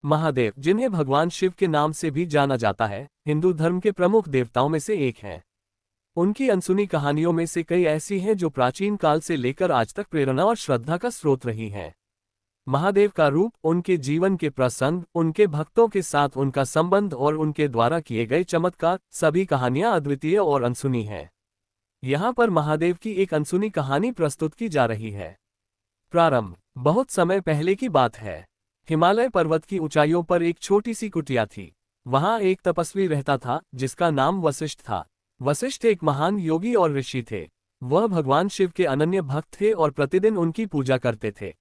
महादेव, जिन्हें भगवान शिव के नाम से भी जाना जाता है, हिंदू धर्म के प्रमुख देवताओं में से एक हैं। उनकी अनसुनी कहानियों में से कई ऐसी हैं जो प्राचीन काल से लेकर आज तक प्रेरणा और श्रद्धा का स्रोत रही हैं। महादेव का रूप, उनके जीवन के प्रसंग, उनके भक्तों के साथ उनका संबंध और उनके द्वारा किए गए चमत्कार, सभी कहानियां अद्वितीय और अनसुनी हैं। यहाँ पर महादेव की एक अनसुनी कहानी प्रस्तुत की जा रही है। प्रारंभ। बहुत समय पहले की बात है। हिमालय पर्वत की ऊंचाइयों पर एक छोटी सी कुटिया थी। वहां एक तपस्वी रहता था जिसका नाम वशिष्ठ था। वशिष्ठ एक महान योगी और ऋषि थे। वह भगवान शिव के अनन्य भक्त थे और प्रतिदिन उनकी पूजा करते थे।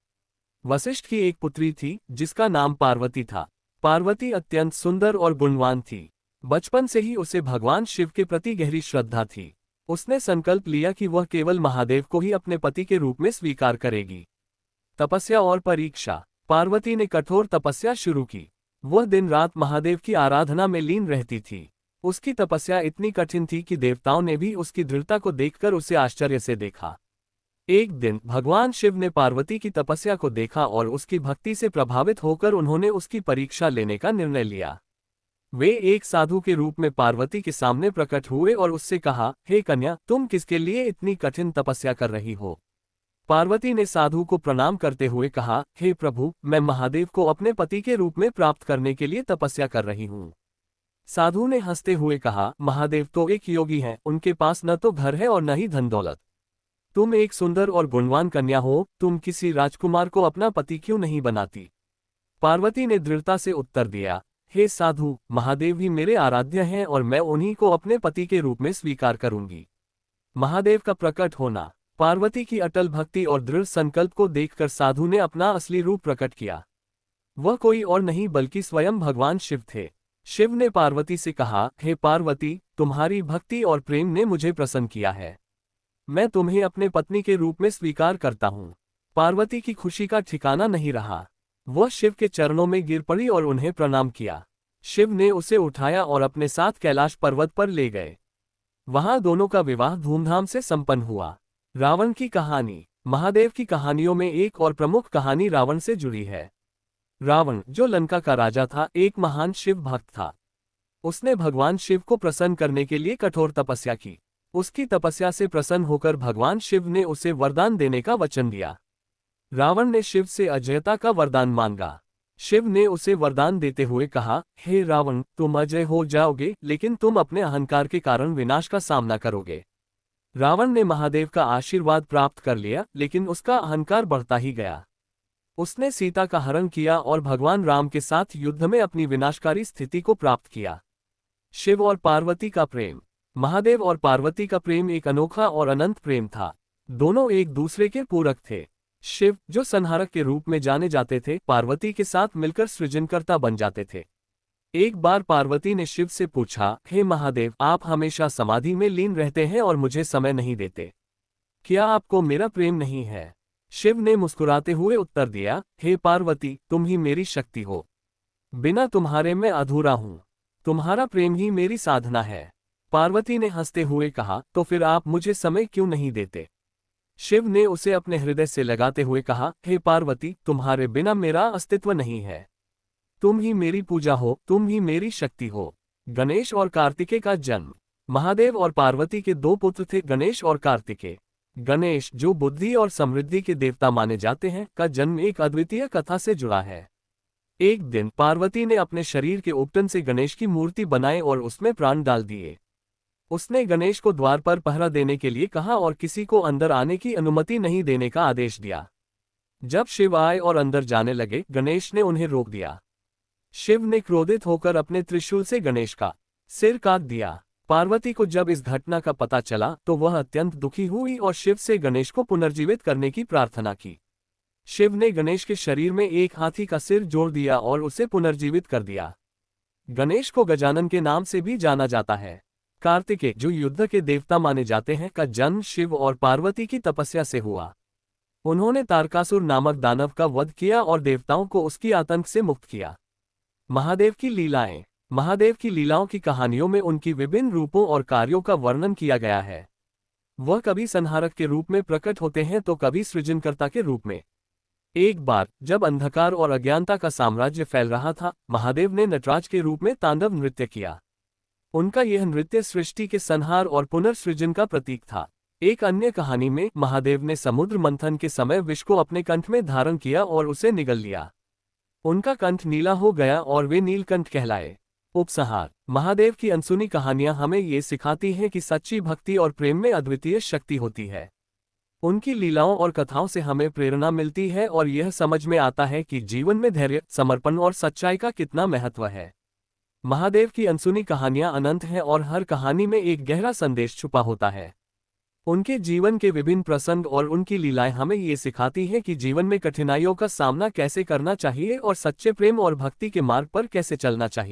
वशिष्ठ की एक पुत्री थी जिसका नाम पार्वती था। पार्वती अत्यंत सुंदर और गुणवान थी। बचपन से ही उसे भगवान शिव के प्रति गहरी श्रद्धा थी। उसने संकल्प लिया कि वह केवल महादेव को ही अपने पति के रूप में स्वीकार करेगी। तपस्या और परीक्षा। पार्वती ने कठोर तपस्या शुरू की। वह दिन रात महादेव की आराधना में लीन रहती थी। उसकी तपस्या इतनी कठिन थी कि देवताओं ने भी उसकी दृढ़ता को देखकर उसे आश्चर्य से देखा। एक दिन भगवान शिव ने पार्वती की तपस्या को देखा और उसकी भक्ति से प्रभावित होकर उन्होंने उसकी परीक्षा लेने का निर्णय लिया। वे एक साधु के रूप में पार्वती के सामने प्रकट हुए और उससे कहा, हे कन्या, तुम किसके लिए इतनी कठिन तपस्या कर रही हो? पार्वती ने साधु को प्रणाम करते हुए कहा, हे प्रभु, मैं महादेव को अपने पति के रूप में प्राप्त करने के लिए तपस्या कर रही हूँ। साधु ने हंसते हुए कहा, महादेव तो एक योगी हैं, उनके पास न तो घर है और न ही धन दौलत। तुम एक सुंदर और गुणवान कन्या हो, तुम किसी राजकुमार को अपना पति क्यों नहीं बनाती? पार्वती ने दृढ़ता से उत्तर दिया, हे साधु, महादेव ही मेरे आराध्य हैं और मैं उन्हीं को अपने पति के रूप में स्वीकार करूंगी। महादेव का प्रकट होना। पार्वती की अटल भक्ति और दृढ़ संकल्प को देखकर साधु ने अपना असली रूप प्रकट किया। वह कोई और नहीं बल्कि स्वयं भगवान शिव थे। शिव ने पार्वती से कहा, हे पार्वती, तुम्हारी भक्ति और प्रेम ने मुझे प्रसन्न किया है। मैं तुम्हें अपने पत्नी के रूप में स्वीकार करता हूँ। पार्वती की खुशी का ठिकाना नहीं रहा। वह शिव के चरणों में गिर पड़ी और उन्हें प्रणाम किया। शिव ने उसे उठाया और अपने साथ कैलाश पर्वत पर ले गए। वहां दोनों का विवाह धूमधाम से संपन्न हुआ। रावण की कहानी। महादेव की कहानियों में एक और प्रमुख कहानी रावण से जुड़ी है। रावण, जो लंका का राजा था, एक महान शिव भक्त था। उसने भगवान शिव को प्रसन्न करने के लिए कठोर तपस्या की। उसकी तपस्या से प्रसन्न होकर भगवान शिव ने उसे वरदान देने का वचन दिया। रावण ने शिव से अजयता का वरदान मांगा। शिव ने उसे वरदान देते हुए कहा, हे रावण, तुम अजय हो जाओगे, लेकिन तुम अपने अहंकार के कारण विनाश का सामना करोगे। रावण ने महादेव का आशीर्वाद प्राप्त कर लिया, लेकिन उसका अहंकार बढ़ता ही गया। उसने सीता का हरण किया और भगवान राम के साथ युद्ध में अपनी विनाशकारी स्थिति को प्राप्त किया। शिव और पार्वती का प्रेम। महादेव और पार्वती का प्रेम एक अनोखा और अनंत प्रेम था। दोनों एक दूसरे के पूरक थे। शिव, जो संहारक के रूप में जाने जाते थे, पार्वती के साथ मिलकर सृजनकर्ता बन जाते थे। एक बार पार्वती ने शिव से पूछा, हे महादेव, आप हमेशा समाधि में लीन रहते हैं और मुझे समय नहीं देते। क्या आपको मेरा प्रेम नहीं है? शिव ने मुस्कुराते हुए उत्तर दिया, हे पार्वती, तुम ही मेरी शक्ति हो। बिना तुम्हारे मैं अधूरा हूँ। तुम्हारा प्रेम ही मेरी साधना है। पार्वती ने हंसते हुए कहा, तो फिर आप मुझे समय क्यों नहीं देते? शिव ने उसे अपने हृदय से लगाते हुए कहा, हे पार्वती, तुम्हारे बिना मेरा अस्तित्व नहीं है। तुम ही मेरी पूजा हो, तुम ही मेरी शक्ति हो। गणेश और कार्तिकेय का जन्म। महादेव और पार्वती के दो पुत्र थे, गणेश और कार्तिकेय। गणेश, जो बुद्धि और समृद्धि के देवता माने जाते हैं, का जन्म एक अद्वितीय कथा से जुड़ा है। एक दिन पार्वती ने अपने शरीर के उपटन से गणेश की मूर्ति बनाई और उसमें प्राण डाल दिए। उसने गणेश को द्वार पर पहरा देने के लिए कहा और किसी को अंदर आने की अनुमति नहीं देने का आदेश दिया। जब शिव आए और अंदर जाने लगे, गणेश ने उन्हें रोक दिया। शिव ने क्रोधित होकर अपने त्रिशूल से गणेश का सिर काट दिया। पार्वती को जब इस घटना का पता चला तो वह अत्यंत दुखी हुई और शिव से गणेश को पुनर्जीवित करने की प्रार्थना की। शिव ने गणेश के शरीर में एक हाथी का सिर जोड़ दिया और उसे पुनर्जीवित कर दिया। गणेश को गजानन के नाम से भी जाना जाता है। कार्तिकेय, जो युद्ध के देवता माने जाते हैं, का जन्म शिव और पार्वती की तपस्या से हुआ। उन्होंने तारकासुर नामक दानव का वध किया और देवताओं को उसकी आतंक से मुक्त किया। महादेव की लीलाएं। महादेव की लीलाओं की कहानियों में उनकी विभिन्न रूपों और कार्यों का वर्णन किया गया है। वह कभी संहारक के रूप में प्रकट होते हैं तो कभी सृजनकर्ता के रूप में। एक बार जब अंधकार और अज्ञानता का साम्राज्य फैल रहा था, महादेव ने नटराज के रूप में तांडव नृत्य किया। उनका यह नृत्य सृष्टि के संहार और पुनर्सृजन का प्रतीक था। एक अन्य कहानी में महादेव ने समुद्र मंथन के समय विष को अपने कंठ में धारण किया और उसे निगल लिया। उनका कंठ नीला हो गया और वे नीलकंठ कहलाए। उपसंहार। महादेव की अनसुनी कहानियां हमें ये सिखाती हैं कि सच्ची भक्ति और प्रेम में अद्वितीय शक्ति होती है। उनकी लीलाओं और कथाओं से हमें प्रेरणा मिलती है और यह समझ में आता है कि जीवन में धैर्य, समर्पण और सच्चाई का कितना महत्व है। महादेव की अनसुनी कहानियां अनंत हैं और हर कहानी में एक गहरा संदेश छुपा होता है। उनके जीवन के विभिन्न प्रसंग और उनकी लीलाएं हमें ये सिखाती हैं कि जीवन में कठिनाइयों का सामना कैसे करना चाहिए और सच्चे प्रेम और भक्ति के मार्ग पर कैसे चलना चाहिए।